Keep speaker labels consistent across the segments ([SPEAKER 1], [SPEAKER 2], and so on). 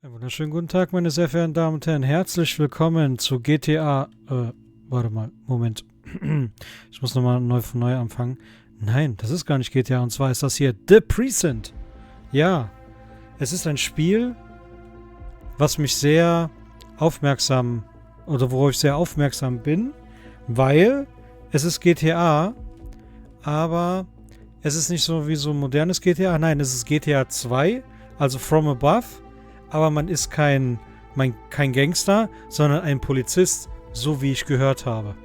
[SPEAKER 1] Einen wunderschönen guten Tag, meine sehr verehrten Damen und Herren. Herzlich willkommen zu GTA. Warte mal, Moment. Ich muss nochmal von neu anfangen. Nein, das ist gar nicht GTA. Und zwar ist das hier The Precinct. Ja, es ist ein Spiel, was mich sehr aufmerksam, oder worauf ich sehr aufmerksam bin, weil es ist GTA, aber es ist nicht so wie so ein modernes GTA. Nein, es ist GTA 2, also From Above. Aber man ist kein Gangster, sondern ein Polizist, so wie ich gehört habe.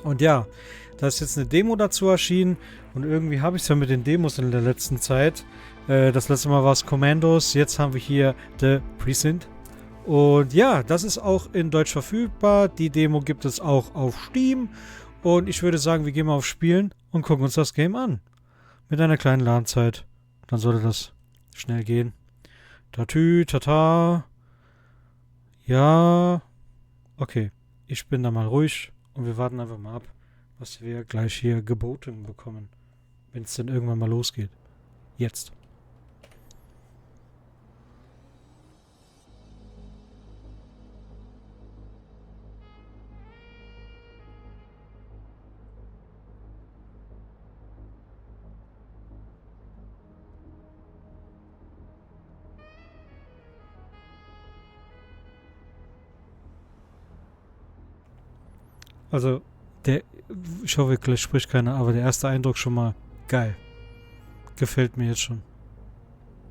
[SPEAKER 1] Und ja, da ist jetzt eine Demo dazu erschienen und irgendwie habe ich es ja mit den Demos in der letzten Zeit. Das letzte Mal war es Commandos, jetzt haben wir hier The Precinct. Und ja, das ist auch in Deutsch verfügbar. Die Demo gibt es auch auf Steam. Und ich würde sagen, wir gehen mal auf Spielen und gucken uns das Game an. Mit einer kleinen Ladenzeit. Dann sollte das schnell gehen. Tatü, tata. Ja. Okay. Ich bin da mal ruhig und wir warten einfach mal ab, was wir gleich hier geboten bekommen. Wenn es denn irgendwann mal losgeht. Jetzt. Also, ich hoffe, gleich spricht keiner, aber der erste Eindruck schon mal geil. Gefällt mir jetzt schon.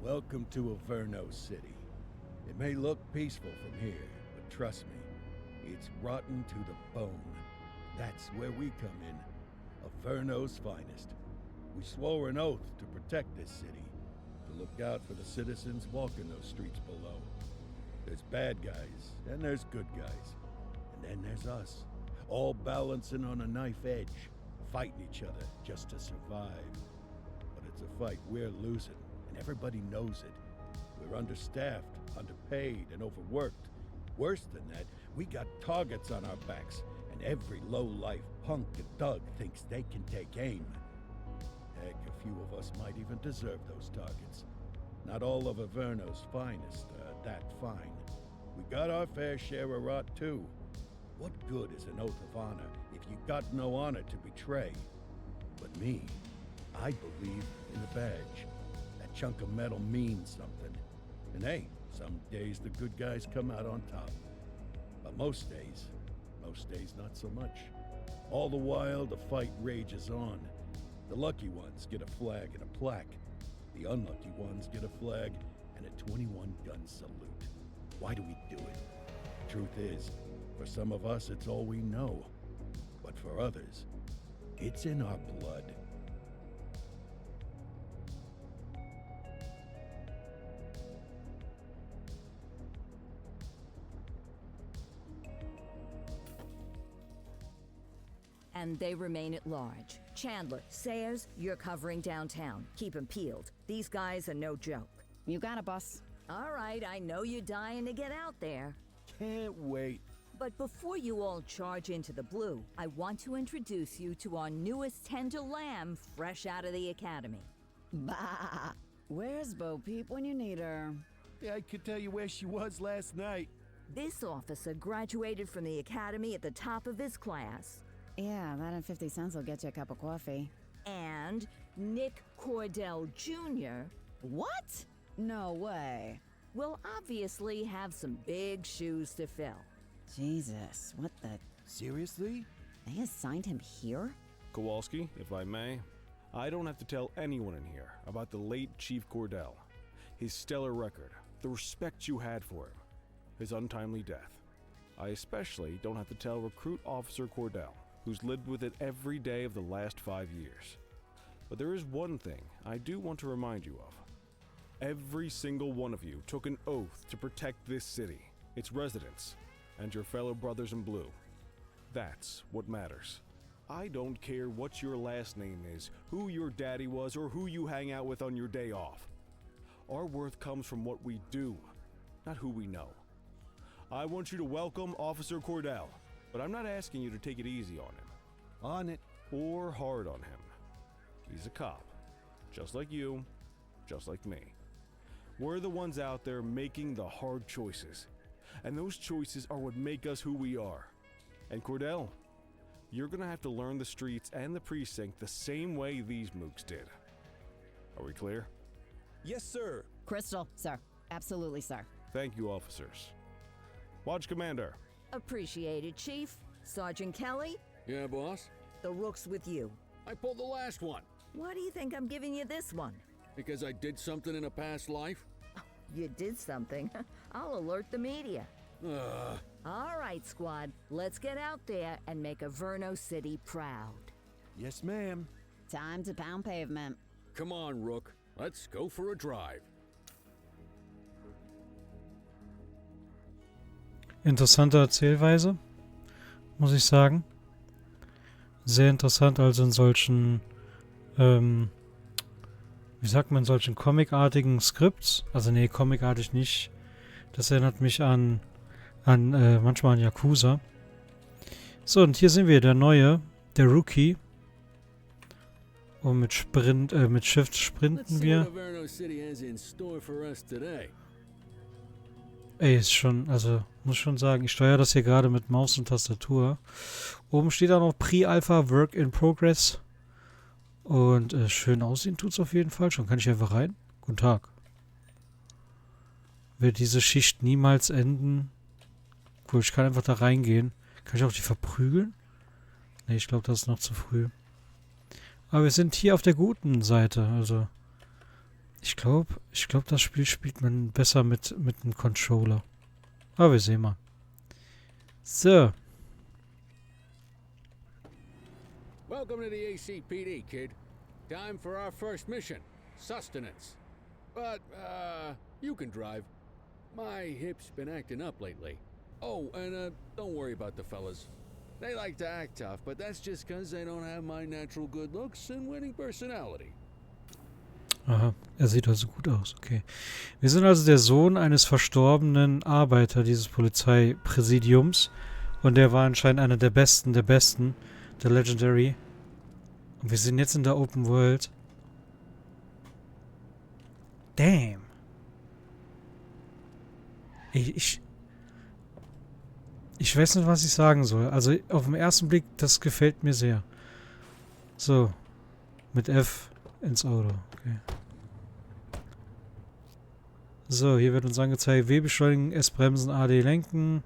[SPEAKER 2] Welcome to Averno City. It may look peaceful from here, but trust me, it's rotten to the bone. That's where we come in. Averno's finest. We swore an oath to protect this city, to look out for the citizens walking those streets below. There's bad guys, and there's good guys. And then there's us, all balancing on a knife edge, fighting each other just to survive. But it's a fight we're losing. Everybody knows it. We're understaffed, underpaid, and overworked. Worse than that, we got targets on our backs, and every low-life punk and thug thinks they can take aim. Heck, a few of us might even deserve those targets. Not all of Averno's finest are that fine. We got our fair share of rot, too. What good is an oath of honor if you got no honor to betray? But me, I believe in the badge. Chunk of metal means something. And hey, some days the good guys come out on top. But most days not so much. All the while the fight rages on. The lucky ones get a flag and a plaque. The unlucky ones get a flag and a 21-gun salute. Why do we do it? Truth is, for some of us it's all we know. But for others, it's in our blood.
[SPEAKER 3] And they remain at large. Chandler, Sayers, you're covering downtown. Keep 'em peeled. These guys are no joke.
[SPEAKER 4] You got it, boss.
[SPEAKER 3] All right, I know you're dying to get out there.
[SPEAKER 2] Can't wait.
[SPEAKER 3] But before you all charge into the blue, I want to introduce you to our newest tender lamb fresh out of the academy.
[SPEAKER 4] Bah! Where's Bo Peep when you need her?
[SPEAKER 2] Yeah, I could tell you where she was last night.
[SPEAKER 3] This officer graduated from the academy at the top of his class.
[SPEAKER 4] Yeah, that and 50 cents will get you a cup of coffee.
[SPEAKER 3] And Nick Cordell Jr.
[SPEAKER 4] What? No way.
[SPEAKER 3] will obviously have some big shoes to fill.
[SPEAKER 4] Jesus, what the...
[SPEAKER 2] Seriously?
[SPEAKER 4] They assigned him here?
[SPEAKER 5] Kowalski, if I may, I don't have to tell anyone in here about the late Chief Cordell, his stellar record, the respect you had for him, his untimely death. I especially don't have to tell Recruit Officer Cordell, who's lived with it every day of the last 5 years. But there is one thing I do want to remind you of. Every single one of you took an oath to protect this city, its residents, and your fellow brothers in blue. That's what matters. I don't care what your last name is, who your daddy was, or who you hang out with on your day off. Our worth comes from what we do, not who we know. I want you to welcome Officer Cordell, but I'm not asking you to take it easy on him.
[SPEAKER 2] On it.
[SPEAKER 5] Or hard on him. He's a cop, just like you, just like me. We're the ones out there making the hard choices. And those choices are what make us who we are. And Cordell, you're gonna have to learn the streets and the precinct the same way these mooks did. Are we clear?
[SPEAKER 6] Yes, sir.
[SPEAKER 4] Crystal, sir. Absolutely, sir.
[SPEAKER 5] Thank you, officers. Watch Commander.
[SPEAKER 3] Appreciated, Chief. Sergeant Kelly,
[SPEAKER 2] Yeah, boss?
[SPEAKER 3] the rook's with you.
[SPEAKER 2] I pulled the last one.
[SPEAKER 3] Why do you think I'm giving you this one?
[SPEAKER 2] Because I did something in a past life?
[SPEAKER 3] You did something. I'll alert the media. All right, squad. Let's get out there and make Averno City proud.
[SPEAKER 6] Yes, ma'am.
[SPEAKER 4] Time to pound pavement.
[SPEAKER 2] Come on, Rook. Let's go for a drive.
[SPEAKER 1] Interessante Erzählweise, muss ich sagen. Sehr interessant, also in solchen, wie sagt man, in solchen comicartigen Skripts. Also nee, comicartig nicht. Das erinnert mich manchmal an Yakuza. So, und hier sind wir, der Neue, der Rookie. Und mit Shift sprinten wir.
[SPEAKER 2] Averno City has in store for us today.
[SPEAKER 1] Ey, ist schon, also muss schon sagen, ich steuere das hier gerade mit Maus und Tastatur. Oben steht auch noch Pre-Alpha Work in Progress. Und schön aussehen tut's auf jeden Fall schon. Kann ich einfach rein? Guten Tag. Wird diese Schicht niemals enden? Cool, ich kann einfach da reingehen. Kann ich auch die verprügeln? Ne, ich glaube, das ist noch zu früh. Aber wir sind hier auf der guten Seite, also ich glaube, das Spiel spielt man besser mit einem Controller. Aber wir sehen mal. So.
[SPEAKER 2] Welcome to the ACPD, kid. Time for our first mission. Sustenance. But, you can drive. My hip's been acting up lately. Oh, and, don't worry about the fellas. They like to act tough, but that's just because they don't have my natural good looks and winning personality.
[SPEAKER 1] Aha, er sieht also gut aus, okay. Wir sind also der Sohn eines verstorbenen Arbeiter dieses Polizeipräsidiums. Und der war anscheinend einer der Besten, der Legendary. Und wir sind jetzt in der Open World. Damn. Ich weiß nicht, was ich sagen soll. Also auf den ersten Blick, das gefällt mir sehr. So. Mit F ins Auto. Okay. So, hier wird uns angezeigt, W beschleunigen, S bremsen, AD lenken,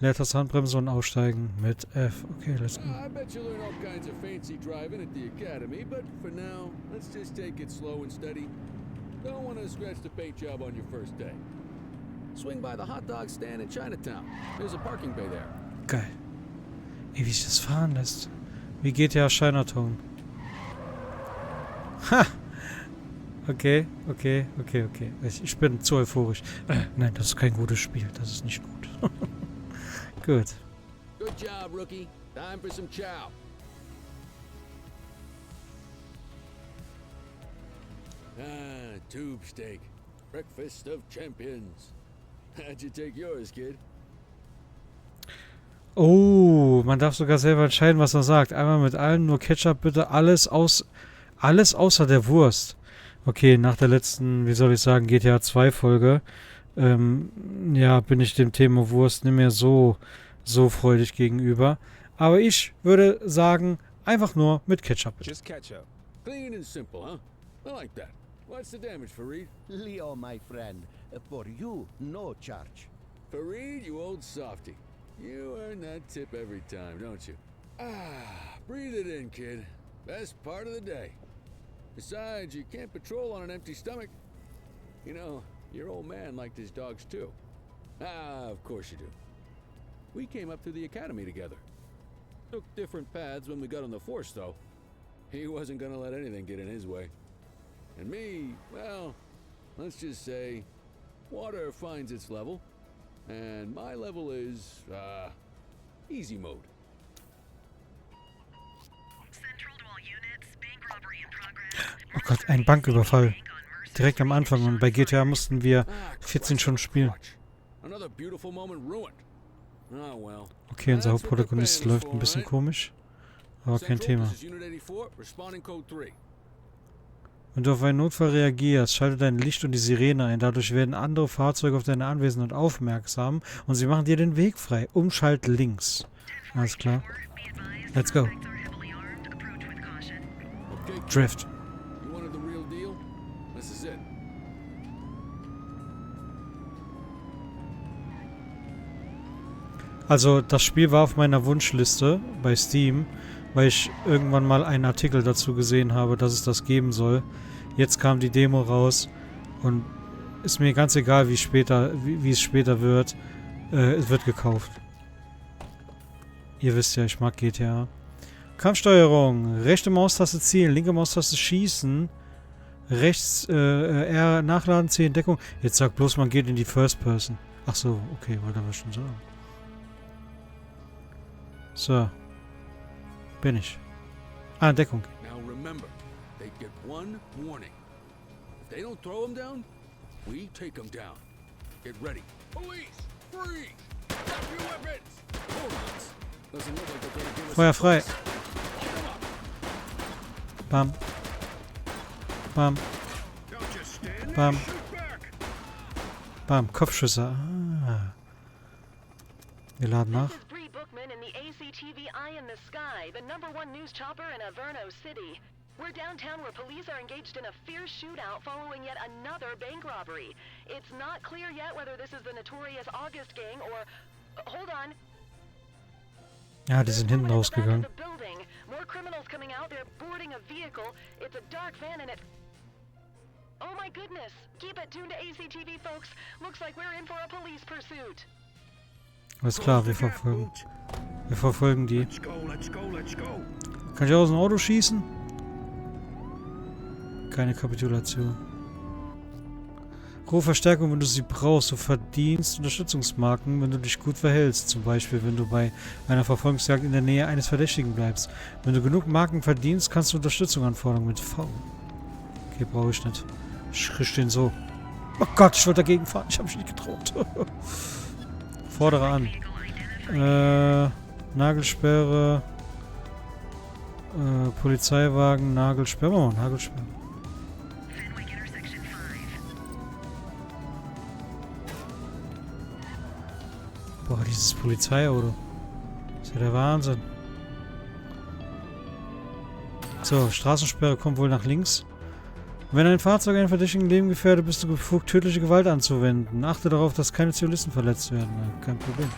[SPEAKER 1] Leertaste Handbremse und aussteigen mit F. Okay, let's go.
[SPEAKER 2] I bet you'll learn all kinds of fancy driving at the academy, but for now, let's just take it slow and steady. Don't want to scratch the paint job on your first day. Swing by the hot dog stand in Chinatown. There's a parking bay there.
[SPEAKER 1] Geil. Ey, wie sich das fahren lässt. Wie geht ja Chinatown? Ha! Okay. Ich bin zu euphorisch. Nein, das ist kein gutes Spiel. Das ist nicht gut. Gut.
[SPEAKER 2] Good job, rookie. Time for some chow. Tube steak. Breakfast of champions. How'd you take yours, kid?
[SPEAKER 1] Oh, man darf sogar selber entscheiden, was er sagt. Einmal mit allem, nur Ketchup bitte. Alles außer der Wurst. Okay, nach der letzten, wie soll ich sagen, GTA 2 Folge, ja, bin ich dem Thema Wurst nicht mehr so freudig gegenüber. Aber ich würde sagen, einfach nur mit Ketchup bitte.
[SPEAKER 5] Just ketchup.
[SPEAKER 2] Clean and simple, huh? I like that. What's the damage, Fareed?
[SPEAKER 6] Leo, my friend. For you, no charge.
[SPEAKER 2] Fareed, you old softy. You earn that tip every time, don't you? Breathe it in, kid. Best part of the day. Besides, you can't patrol on an empty stomach. You know, your old man liked his dogs too. Of course you do. We came up through the academy together. Took different paths when we got on the force, though. He wasn't gonna let anything get in his way. And me, well, let's just say, water finds its level. And my level is, easy mode.
[SPEAKER 1] Oh Gott, ein Banküberfall. Direkt am Anfang. Und bei GTA mussten wir 14 Stunden spielen. Okay, unser Hauptprotagonist läuft ein bisschen komisch. Aber kein Thema. Wenn du auf einen Notfall reagierst, schalte dein Licht und die Sirene ein. Dadurch werden andere Fahrzeuge auf deine Anwesenheit aufmerksam und sie machen dir den Weg frei. Umschalt links. Alles klar. Let's go. Drift.
[SPEAKER 2] You wanted the real deal? This is it.
[SPEAKER 1] Also, das Spiel war auf meiner Wunschliste bei Steam, weil ich irgendwann mal einen Artikel dazu gesehen habe, dass es das geben soll. Jetzt kam die Demo raus und ist mir ganz egal, wie es später wird. Es wird gekauft. Ihr wisst ja, ich mag GTA. Kampfsteuerung. Rechte Maustaste zielen, linke Maustaste schießen. Rechts R nachladen, C Entdeckung. Jetzt sag bloß, man geht in die First Person. Ach so, okay, wollte aber schon sagen. So. Bin ich. Ah, Entdeckung.
[SPEAKER 2] Now remember, they get one warning. If they don't throw them down, we take them down. Get ready. Police, freeze! Drop your weapons! Hold on. Doesn't look like they're gonna give us
[SPEAKER 1] Feuer
[SPEAKER 2] a
[SPEAKER 1] frei.
[SPEAKER 2] choice. Shoot 'em up.
[SPEAKER 1] Bam. Bam.
[SPEAKER 2] Don't just stand there,
[SPEAKER 1] Bam.
[SPEAKER 2] shoot back.
[SPEAKER 1] Bam. Kopfschüsse. Ah. Wir laden nach.
[SPEAKER 7] This is Bree Bookman in the ACTV Eye in the Sky, the #1 news chopper in Averno City. We're downtown where police are engaged in a fierce shootout following yet another bank robbery. It's not clear yet whether this is the notorious August gang or... hold on.
[SPEAKER 1] Ja, die sind hinten rausgegangen.
[SPEAKER 7] More criminals coming out. They're boarding a vehicle. It's a dark van and it... oh my goodness. Keep it tuned to ACTV, folks. Looks like we're in for a police pursuit.
[SPEAKER 1] Alles klar, wir verfolgen. Wir verfolgen die.
[SPEAKER 2] Let's go, let's go, let's go.
[SPEAKER 1] Kann ich aus dem Auto schießen? Keine Kapitulation. Rohe Verstärkung, wenn du sie brauchst. Du verdienst Unterstützungsmarken, wenn du dich gut verhältst. Zum Beispiel, wenn du bei einer Verfolgungsjagd in der Nähe eines Verdächtigen bleibst. Wenn du genug Marken verdienst, kannst du Unterstützung anfordern mit V. Okay, brauche ich nicht. Ich richte den so. Oh Gott, ich wollte dagegen fahren. Ich habe mich nicht getraut. Fordere an. Nagelsperre. Polizeiwagen, Nagelsperre. Oh, Nagelsperre. Boah, dieses Polizeiauto. Das ist ja der Wahnsinn. So, Straßensperre kommt wohl nach links. Wenn ein Fahrzeug einen verdächtigen Leben gefährdet, bist du befugt, tödliche Gewalt anzuwenden. Achte darauf, dass keine Zivilisten verletzt werden. Na, kein Problem.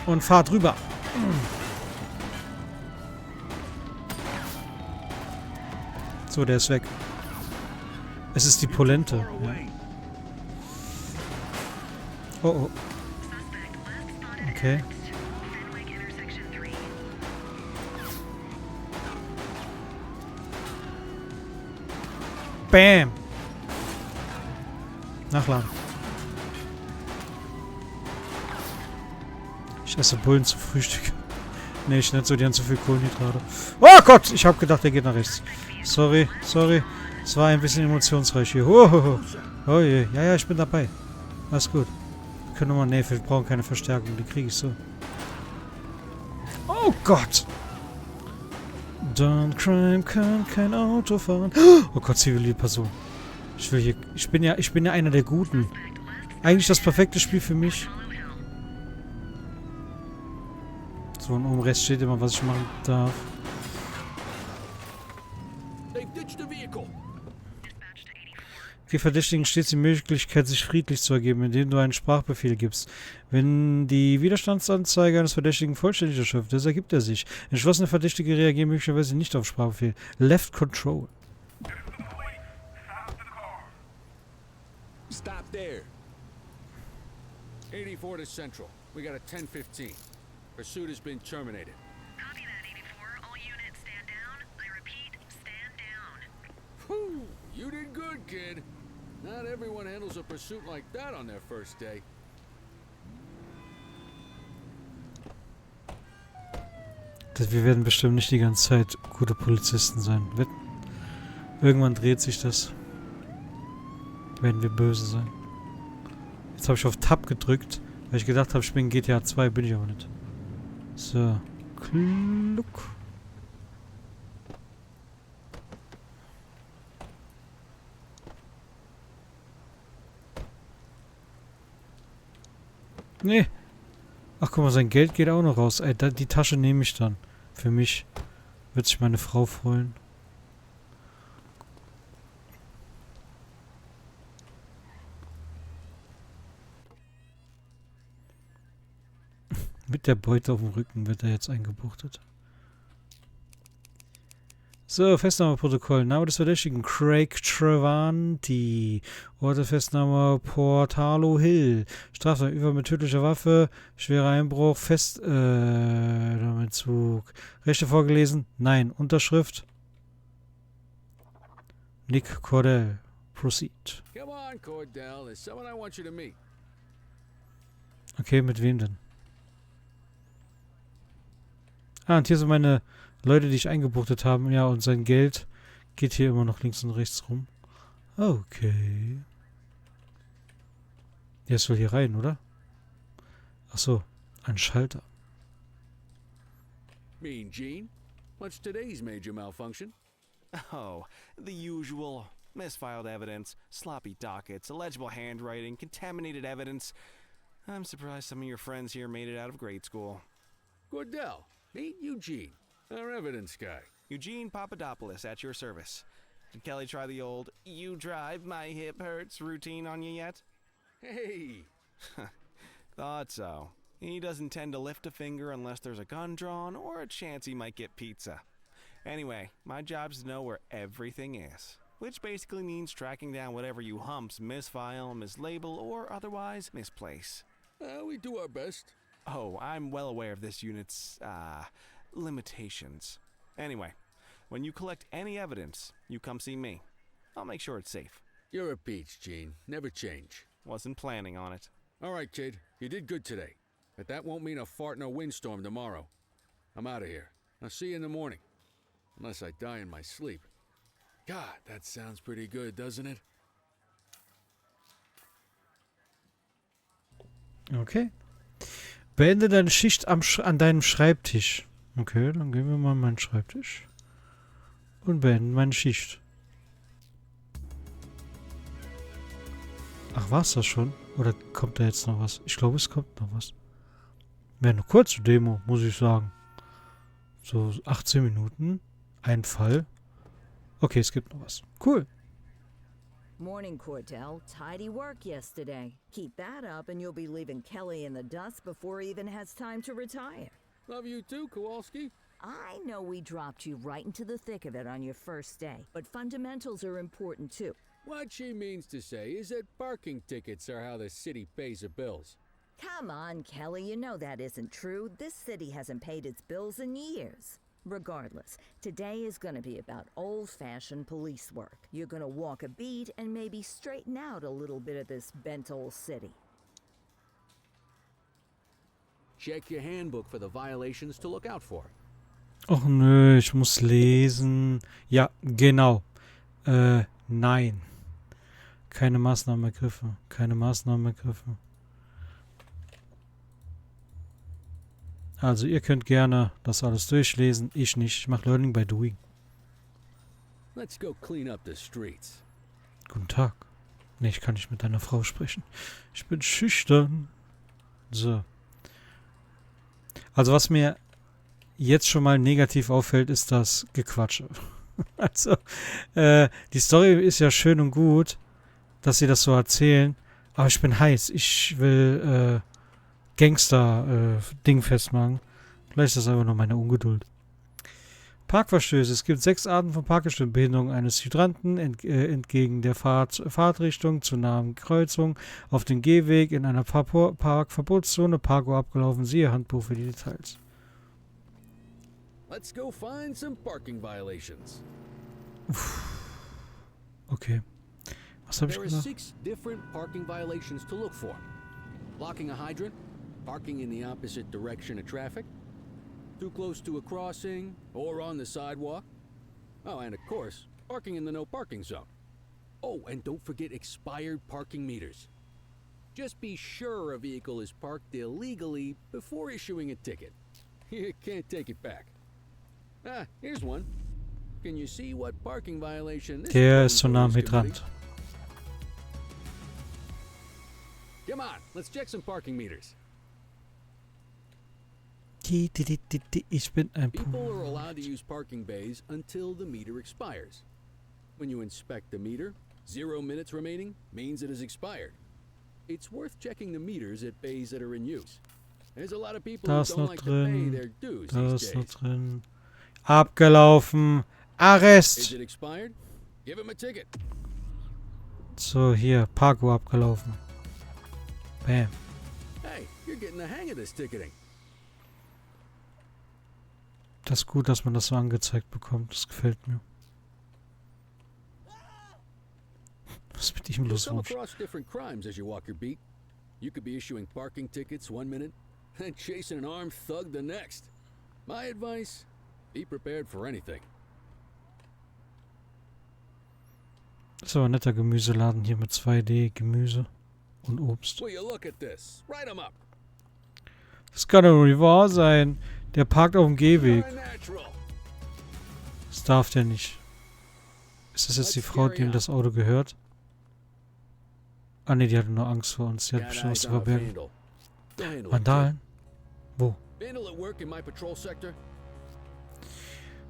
[SPEAKER 1] Und fahr drüber. So, der ist weg. Es ist die Polente. Ja. Oh, oh. Okay. Bam! Nachladen. Ich esse Bullen zum Frühstück. Nee, ich nicht so, die haben zu viel Kohlenhydrate. Oh Gott! Ich hab gedacht, der geht nach rechts. Sorry, sorry. Es war ein bisschen emotionsreich hier. Oh je. Ja, ich bin dabei. Alles gut. Wir können nochmal... Nee, wir brauchen keine Verstärkung. Die kriege ich so. Oh Gott! Don't Crime kann kein Auto fahren. Oh Gott, zivile Person. Ich will hier... Ich bin ja einer der Guten. Eigentlich das perfekte Spiel für mich. So, und oben rechts steht immer, was ich machen darf. Die Verdächtigen stets die Möglichkeit, sich friedlich zu ergeben, indem du einen Sprachbefehl gibst. Wenn die Widerstandsanzeige eines Verdächtigen vollständig erschöpft ist, ergibt er sich. Entschlossene Verdächtige reagieren möglicherweise nicht auf Sprachbefehl. Left Control.
[SPEAKER 2] Stop there. 84 to Central. We got a 10:15. Pursuit has been terminated.
[SPEAKER 7] Copy that, 84. All units stand down. I repeat, stand down.
[SPEAKER 2] Whew, you did good, kid. Not everyone handles a pursuit like that on their first day.
[SPEAKER 1] Wir werden bestimmt nicht die ganze Zeit gute Polizisten sein. Irgendwann dreht sich das. Werden wir böse sein. Jetzt habe ich auf Tab gedrückt, weil ich gedacht habe, ich bin in GTA 2, bin ich aber nicht. So. Kluck. Nee. Ach, guck mal, sein Geld geht auch noch raus. Ey, die Tasche nehme ich dann. Für mich. Wird sich meine Frau freuen. Mit der Beute auf dem Rücken wird er jetzt eingebuchtet. So, Festnahmeprotokoll. Name des Verdächtigen: Craig Trevanti. Ort der Festnahme: Portalo Hill. Straftat: Überfall mit tödlicher Waffe. Schwerer Einbruch. Festnahmezug. Rechte vorgelesen? Nein. Unterschrift: Nick Cordell. Proceed.
[SPEAKER 8] Come on, Cordell. There's someone I want you to meet.
[SPEAKER 1] Okay, mit wem denn? Ah, und hier sind meine Leute, die ich eingebuchtet habe. Ja, und sein Geld geht hier immer noch links und rechts rum. Okay. Der soll hier rein, oder? Ach so, ein Schalter.
[SPEAKER 8] Mean Gene? What's today's major malfunction?
[SPEAKER 5] Oh, the usual. Misfiled evidence, sloppy dockets, illegible handwriting, contaminated evidence. I'm surprised some of your friends here made it out of grade school.
[SPEAKER 8] Cordell, meet Eugene, our evidence guy.
[SPEAKER 5] Eugene Papadopoulos at your service. Did Kelly try the old "you drive, my hip hurts" routine on you yet?
[SPEAKER 8] Hey!
[SPEAKER 5] Thought so. He doesn't tend to lift a finger unless there's a gun drawn or a chance he might get pizza. Anyway, my job's to know where everything is, which basically means tracking down whatever you humps misfile, mislabel, or otherwise misplace.
[SPEAKER 8] We do our best.
[SPEAKER 5] Oh, I'm well aware of this unit's, limitations. Anyway, when you collect any evidence, you come see me. I'll make sure it's safe.
[SPEAKER 8] You're a peach, Gene. Never change.
[SPEAKER 5] Wasn't planning on it.
[SPEAKER 8] All right, kid. You did good today. But that won't mean a fart in a windstorm tomorrow. I'm out of here. I'll see you in the morning. Unless I die in my sleep. God, that sounds pretty good, doesn't it?
[SPEAKER 1] Okay. Beende deine Schicht an deinem Schreibtisch. Okay, dann gehen wir mal an meinen Schreibtisch. Und beenden meine Schicht. Ach, war's das schon? Oder kommt da jetzt noch was? Ich glaube, es kommt noch was. Wäre eine kurze Demo, muss ich sagen. So 18 Minuten. Ein Fall. Okay, es gibt noch was. Cool.
[SPEAKER 3] Morning, Cordell. Tidy work yesterday. Keep that up and you'll be leaving Kelly in the dust before he even has time to retire.
[SPEAKER 8] Love you too, Kowalski.
[SPEAKER 3] I know we dropped you right into the thick of it on your first day, but fundamentals are important too.
[SPEAKER 8] What she means to say is that parking tickets are how the city pays the bills.
[SPEAKER 3] Come on, Kelly, you know that isn't true. This city hasn't paid its bills in years. Regardless, today is going to be about old-fashioned police work. You're going to walk a beat and maybe straighten out a little bit of this bent old city.
[SPEAKER 8] Check your handbook for the violations to look out for.
[SPEAKER 1] Och nö, ich muss lesen. Ja, genau. Nein. Keine Maßnahmen ergriffen. Keine Maßnahmen ergriffen. Also ihr könnt gerne das alles durchlesen. Ich nicht. Ich mache Learning by Doing.
[SPEAKER 8] Let's go clean up the streets.
[SPEAKER 1] Guten Tag. Nee, ich kann nicht mit deiner Frau sprechen. Ich bin schüchtern. So. Also was mir jetzt schon mal negativ auffällt, ist das Gequatsche. Also, die Story ist ja schön und gut, dass sie das so erzählen. Aber ich bin heiß. Ich will Gangster-Ding festmachen. Vielleicht ist das einfach nur meine Ungeduld. Parkverstöße. Es gibt 6 Arten von Parkbehinderung eines Hydranten entgegen der Fahrtrichtung zur nahen Kreuzung, auf dem Gehweg, in einer Parkverbotszone, Parko abgelaufen. Siehe Handbuch für die Details.
[SPEAKER 8] Let's go find some parking violations.
[SPEAKER 1] Okay. Was habe ich
[SPEAKER 8] There are
[SPEAKER 1] gesagt?
[SPEAKER 8] 6 different parking violations to look for. Blocking a hydrant, parking in the opposite direction of traffic, too close to a crossing or on the sidewalk. Oh, and of course, parking in the no parking zone. Oh, and don't forget expired parking meters. Just be sure a vehicle is parked illegally before issuing a ticket. You can't take it back. Ah, here's one. Can you see what parking violation this
[SPEAKER 1] Der ist so nah am
[SPEAKER 8] police committee?
[SPEAKER 1] Hydrant.
[SPEAKER 8] Come on, let's check some parking meters.
[SPEAKER 1] Ich bin ein
[SPEAKER 8] People are allowed to use parking bays until the meter expires. When you inspect the meter, 0 minutes remaining means it has expired. It's worth checking the meters at bays that are in use. There's a lot of people who don't like to pay their dues these days.
[SPEAKER 1] Abgelaufen. Arrest.
[SPEAKER 8] Is it expired? Give him a ticket.
[SPEAKER 1] So, hier. Parko abgelaufen. Bam.
[SPEAKER 8] Hey, you're getting the hang of this ticketing.
[SPEAKER 1] Das ist gut, dass man das so angezeigt bekommt. Das gefällt mir. Was ist mit ihm
[SPEAKER 8] You'll
[SPEAKER 1] los?
[SPEAKER 8] come across different crimes as you walk your beat. You could be issuing parking tickets 1 minute and chasing an armed thug the next. My advice, be prepared for anything.
[SPEAKER 1] Das ist aber ein netter Gemüseladen hier mit 2D, Gemüse und Obst.
[SPEAKER 8] Will you look at this? Write 'em up.
[SPEAKER 1] Das kann doch nicht wahr sein. Der parkt auf dem Gehweg.
[SPEAKER 8] Unnatural.
[SPEAKER 1] Das darf der nicht. Ist das jetzt die Frau, die ihm das Auto gehört? Ah ne, die hatte nur Angst vor uns. Die hat bestimmt was zu verbergen. Vandalen? Wo?
[SPEAKER 8] Vandal at work in my patrol sector.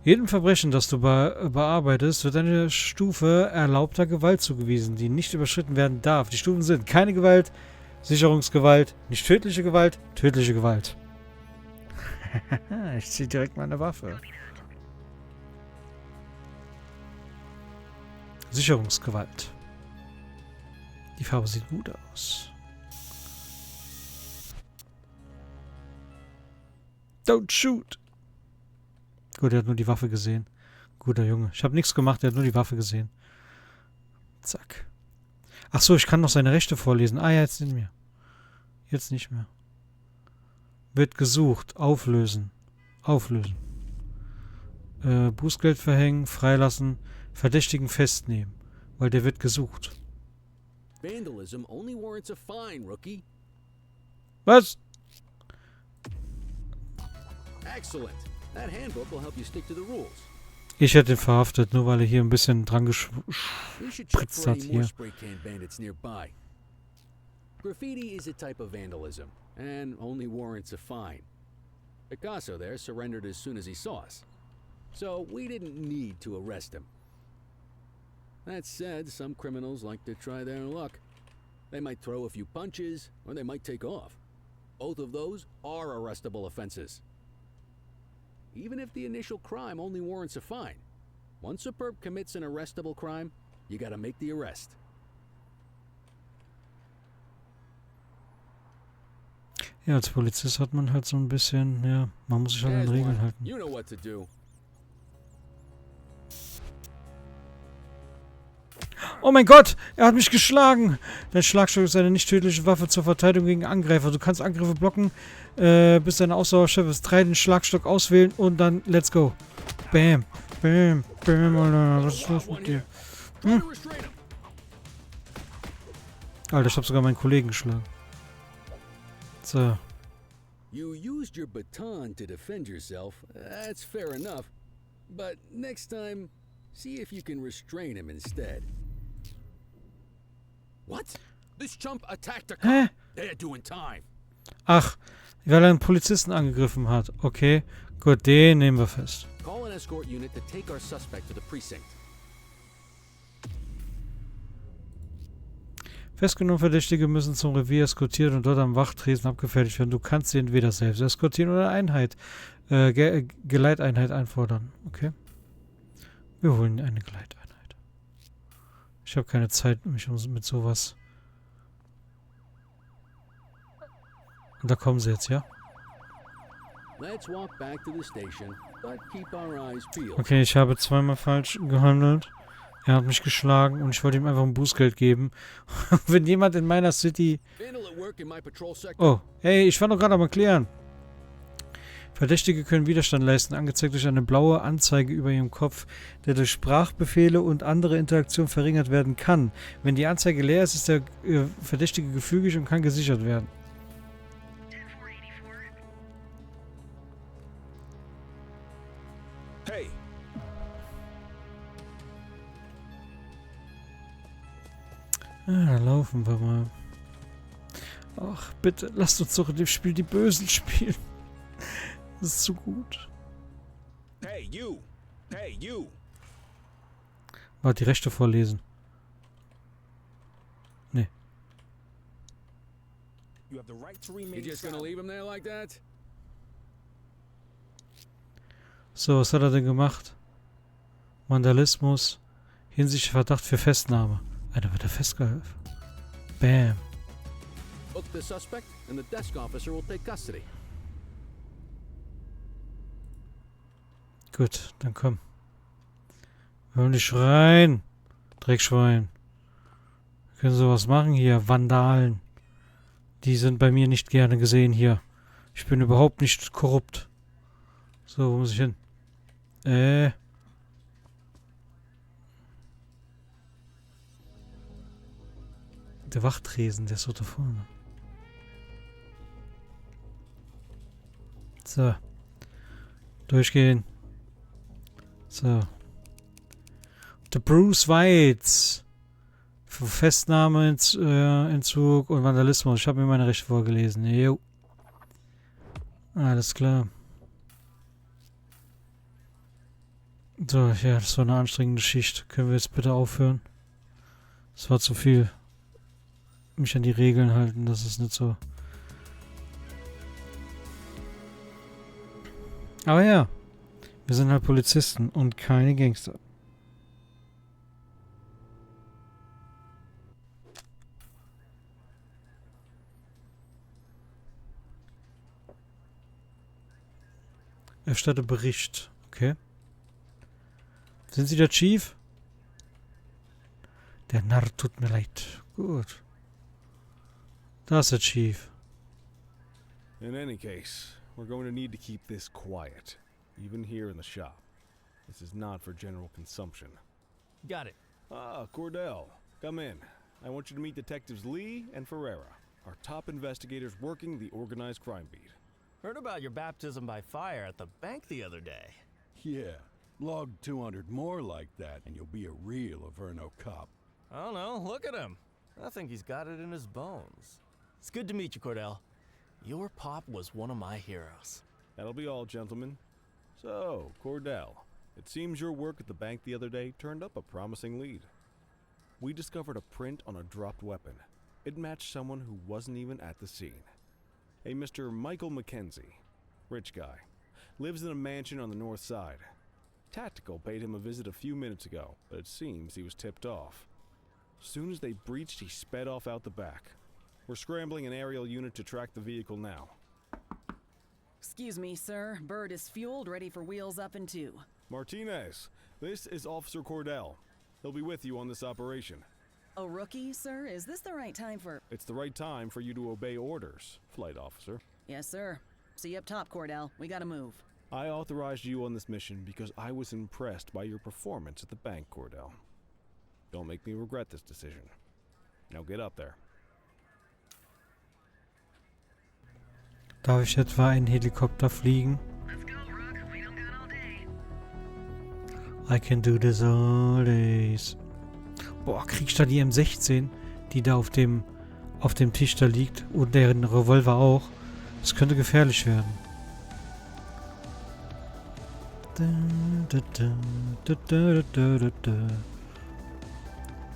[SPEAKER 1] Jedem Verbrechen, das du bearbeitest, wird eine Stufe erlaubter Gewalt zugewiesen, die nicht überschritten werden darf. Die Stufen sind keine Gewalt, Sicherungsgewalt, nicht tödliche Gewalt, tödliche Gewalt. Ich ziehe direkt meine Waffe. Sicherungsgewalt. Die Farbe sieht gut aus. Don't shoot! Gut, er hat nur die Waffe gesehen. Guter Junge. Ich habe nichts gemacht, er hat nur die Waffe gesehen. Zack. Ach so, ich kann noch seine Rechte vorlesen. Ah ja, jetzt nicht mehr. Jetzt nicht mehr. Wird gesucht. Auflösen. Auflösen. Bußgeld verhängen, freilassen, Verdächtigen festnehmen. Weil der wird gesucht.
[SPEAKER 8] Vandalism only warrants a fine, rookie.
[SPEAKER 1] Was?
[SPEAKER 8] Excellent. That handbook will help you stick to the rules.
[SPEAKER 1] Ich hätte ihn verhaftet, nur weil er hier ein bisschen dran
[SPEAKER 8] We should check
[SPEAKER 1] gespritzt
[SPEAKER 8] for
[SPEAKER 1] hat
[SPEAKER 8] any more
[SPEAKER 1] hier.
[SPEAKER 8] spray can bandits nearby. Graffiti is a type of vandalism and only warrants a fine. Picasso there surrendered as soon as he saw us, so we didn't need to arrest him. That said, some criminals like to try their luck. They might throw a few punches, or they might take off. Both of those are arrestable offenses. Even if the initial crime only warrants a fine, once a perp commits an arrestable crime, you gotta make the arrest.
[SPEAKER 1] Ja, als Polizist hat man halt so ein bisschen, ja, man muss sich halt an
[SPEAKER 8] There's
[SPEAKER 1] Regeln
[SPEAKER 8] one.
[SPEAKER 1] halten.
[SPEAKER 8] You know what to do.
[SPEAKER 1] Oh mein Gott, er hat mich geschlagen. Dein Schlagstock ist eine nicht tödliche Waffe zur Verteidigung gegen Angreifer. Du kannst Angriffe blocken, bis deine Ausdauerchef ist. 3 den Schlagstock auswählen und dann let's go. Bam, bam, bam, Alter. Was ist los mit dir? Hm? Alter, ich hab sogar meinen Kollegen geschlagen. So.
[SPEAKER 8] You used your baton to defend yourself. That's fair enough. But next time, see if you can restrain him instead. What? This chump attacked a
[SPEAKER 1] Hä?
[SPEAKER 8] cop. They're doing time.
[SPEAKER 1] Ach, weil er einen Polizisten angegriffen hat. Okay, gut, den nehmen wir fest.
[SPEAKER 8] Call an escort unit to take our suspect to the precinct.
[SPEAKER 1] Festgenommene Verdächtige müssen zum Revier eskortiert und dort am Wachtresen abgefertigt werden. Du kannst sie entweder selbst eskortieren oder Geleiteinheit einfordern. Okay. Wir holen eine Geleiteinheit. Ich habe keine Zeit, mich mit sowas... Und da kommen sie jetzt, ja?
[SPEAKER 8] Let's walk back to the station, but keep our eyes peeled.
[SPEAKER 1] Okay, ich habe zweimal falsch gehandelt. Er hat mich geschlagen und ich wollte ihm einfach ein Bußgeld geben. Wenn jemand in meiner City...
[SPEAKER 8] Vandal at work in my patrol sector.
[SPEAKER 1] Oh, hey, ich war doch gerade am Erklären. Verdächtige können Widerstand leisten, angezeigt durch eine blaue Anzeige über ihrem Kopf, der durch Sprachbefehle und andere Interaktionen verringert werden kann. Wenn die Anzeige leer ist, ist der Verdächtige gefügig und kann gesichert werden.
[SPEAKER 5] Hey,
[SPEAKER 1] Dann laufen wir mal. Ach, bitte, lasst uns doch in dem Spiel die Bösen spielen. Das ist zu gut.
[SPEAKER 5] Hey, you! Hey, you!
[SPEAKER 1] Warte, die Rechte vorlesen. Nee.
[SPEAKER 5] You have the right to
[SPEAKER 8] You
[SPEAKER 5] remain
[SPEAKER 8] just gonna
[SPEAKER 5] silent.
[SPEAKER 8] leave him there like that?
[SPEAKER 1] So, was hat er denn gemacht? Vandalismus. Hinsichtlich Verdacht für Festnahme. Einer wird er festgehalten. Bam.
[SPEAKER 8] Book the suspect and the desk officer will take custody.
[SPEAKER 1] Gut, dann komm. Wir wollen nicht rein. Dreckschwein. Wir können sowas machen hier. Vandalen. Die sind bei mir nicht gerne gesehen hier. Ich bin überhaupt nicht korrupt. So, wo muss ich hin? Der Wachtresen, der ist so da vorne. So. Durchgehen. So. Der Bruce Weitz. Für Festnahme, Entzug und Vandalismus. Ich habe mir meine Rechte vorgelesen. Jo. Alles klar. So, ja, das war eine anstrengende Schicht. Können wir jetzt bitte aufhören? Das war zu viel. Mich an die Regeln halten, das ist nicht so. Aber ja, wir sind halt Polizisten und keine Gangster. Erstatte Bericht. Okay. Sind Sie der Chief? Der Narr tut mir leid. Gut. Da ist der Chief.
[SPEAKER 5] In any case, we're going to need to keep this quiet, even here in the shop. This is not for general consumption.
[SPEAKER 9] Got it.
[SPEAKER 5] Ah, Cordell, come in. I want you to meet Detectives Lee and Ferreira, our top investigators working the organized crime beat.
[SPEAKER 9] Heard about your baptism by fire at the bank the other day.
[SPEAKER 2] Yeah, log 200 more like that, and you'll be a real Averno cop.
[SPEAKER 9] I don't know, look at him. I think he's got it in his bones. It's good to meet you, Cordell. Your pop was one of my heroes.
[SPEAKER 5] That'll be all, gentlemen. So, Cordell, it seems your work at the bank the other day turned up a promising lead. We discovered a print on a dropped weapon. It matched someone who wasn't even at the scene. A Mr. Michael Mackenzie. Rich guy. Lives in a mansion on the north side. Tactical paid him a visit a few minutes ago, but it seems he was tipped off. Soon as they breached, he sped off out the back. We're scrambling an aerial unit to track the vehicle now.
[SPEAKER 4] Excuse me, sir. Bird is fueled, ready for wheels up in 2.
[SPEAKER 5] Martinez, this is Officer Cordell. He'll be with you on this operation.
[SPEAKER 4] A rookie, sir? Is this the right time for...
[SPEAKER 5] It's the right time for you to obey orders, Flight Officer.
[SPEAKER 4] Yes, sir. See you up top, Cordell. We gotta move.
[SPEAKER 5] I authorized you on this mission because I was impressed by your performance at the bank, Cordell. Don't make me regret this decision. Now get up there.
[SPEAKER 1] Darf ich etwa einen Helikopter fliegen? I can do this all days. Boah, krieg ich da die M16, die da auf dem Tisch da liegt und deren Revolver auch. Das könnte gefährlich werden.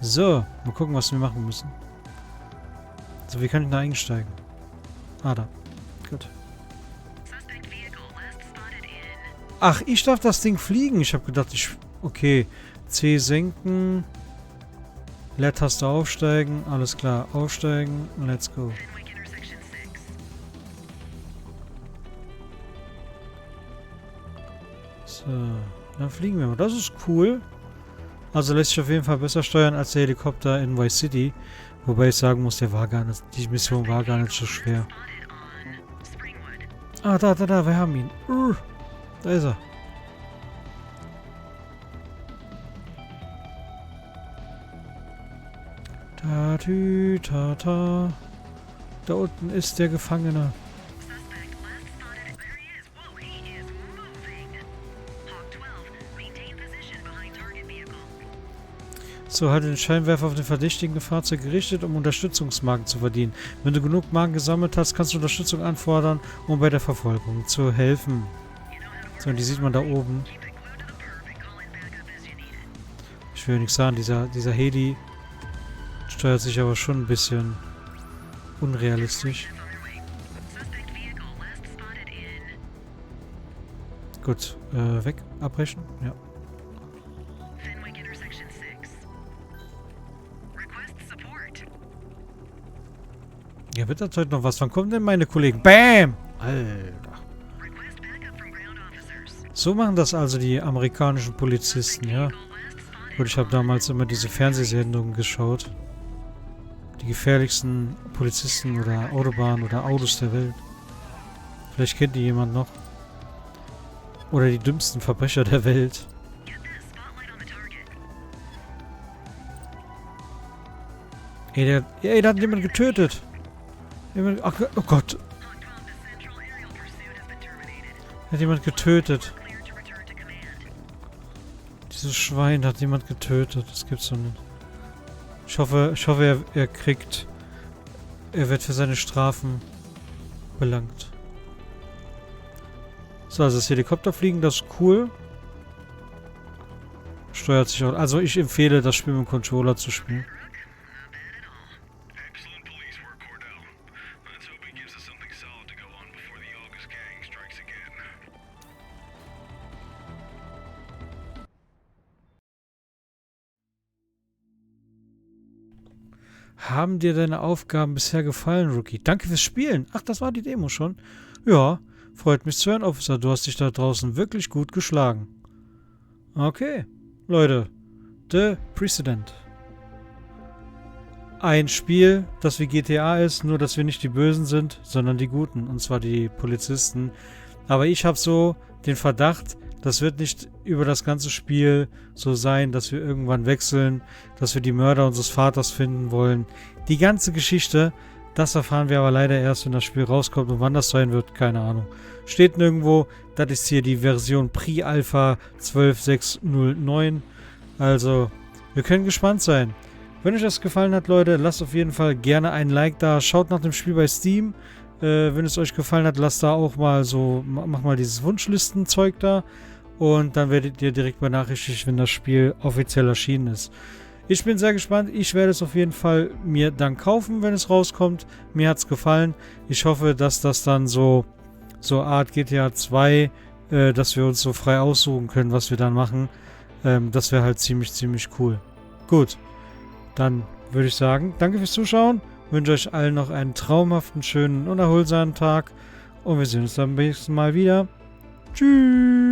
[SPEAKER 1] So, mal gucken, was wir machen müssen. So, wie kann ich da einsteigen? Ah, da. Gut. Ach, ich darf das Ding fliegen. Ich habe gedacht, okay. C senken. Leertaste aufsteigen. Alles klar. Aufsteigen. Let's go. So. Dann fliegen wir mal. Das ist cool. Also lässt sich auf jeden Fall besser steuern als der Helikopter in Vice City. Wobei ich sagen muss, die Mission war gar nicht so schwer. Ah, da, wir haben ihn. Da ist er. Ta-tü-ta-ta. Da unten ist der Gefangene. So, halte den Scheinwerfer auf den verdächtigen Fahrzeug gerichtet, um Unterstützungsmarken zu verdienen. Wenn du genug Marken gesammelt hast, kannst du Unterstützung anfordern, um bei der Verfolgung zu helfen. So, und die sieht man da oben. Ich will nichts sagen, dieser Heli steuert sich aber schon ein bisschen unrealistisch. Gut, weg, abbrechen, ja. Ja, wird das heute noch was? Wann kommen denn meine Kollegen? Bam! Alter. So machen das also die amerikanischen Polizisten, ja. Gut, ich habe damals immer diese Fernsehsendungen geschaut. Die gefährlichsten Polizisten oder Autobahnen oder Autos der Welt. Vielleicht kennt die jemand noch. Oder die dümmsten Verbrecher der Welt. Ey, da hat jemand getötet. Ach, oh Gott. Hat jemand getötet. Dieses Schwein hat jemand getötet. Das gibt's doch nicht. Ich hoffe, er kriegt... Er wird für seine Strafen belangt. So, also das Helikopterfliegen, das ist cool. Steuert sich auch... Also ich empfehle, das Spiel mit dem Controller zu spielen. Haben dir deine Aufgaben bisher gefallen, Rookie? Danke fürs Spielen. Ach, das war die Demo schon. Ja, freut mich zu hören, Officer. Du hast dich da draußen wirklich gut geschlagen. Okay, Leute. The Precinct. Ein Spiel, das wie GTA ist, nur dass wir nicht die Bösen sind, sondern die Guten. Und zwar die Polizisten. Aber ich habe so den Verdacht, das wird nicht über das ganze Spiel so sein, dass wir irgendwann wechseln, dass wir die Mörder unseres Vaters finden wollen. Die ganze Geschichte, das erfahren wir aber leider erst, wenn das Spiel rauskommt. Und wann das sein wird, keine Ahnung. Steht nirgendwo, das ist hier die Version Pre-Alpha 12.609. Also, wir können gespannt sein. Wenn euch das gefallen hat, Leute, lasst auf jeden Fall gerne einen Like da. Schaut nach dem Spiel bei Steam. Wenn es euch gefallen hat, lasst da auch mal so, mach mal dieses Wunschlistenzeug da. Und dann werdet ihr direkt benachrichtigt, wenn das Spiel offiziell erschienen ist. Ich bin sehr gespannt. Ich werde es auf jeden Fall mir dann kaufen, wenn es rauskommt. Mir hat es gefallen. Ich hoffe, dass das dann so Art GTA 2, dass wir uns so frei aussuchen können, was wir dann machen. Das wäre halt ziemlich cool. Gut, dann würde ich sagen, danke fürs Zuschauen. Wünsche euch allen noch einen traumhaften, schönen und erholsamen Tag. Und wir sehen uns dann beim nächsten Mal wieder. Tschüss.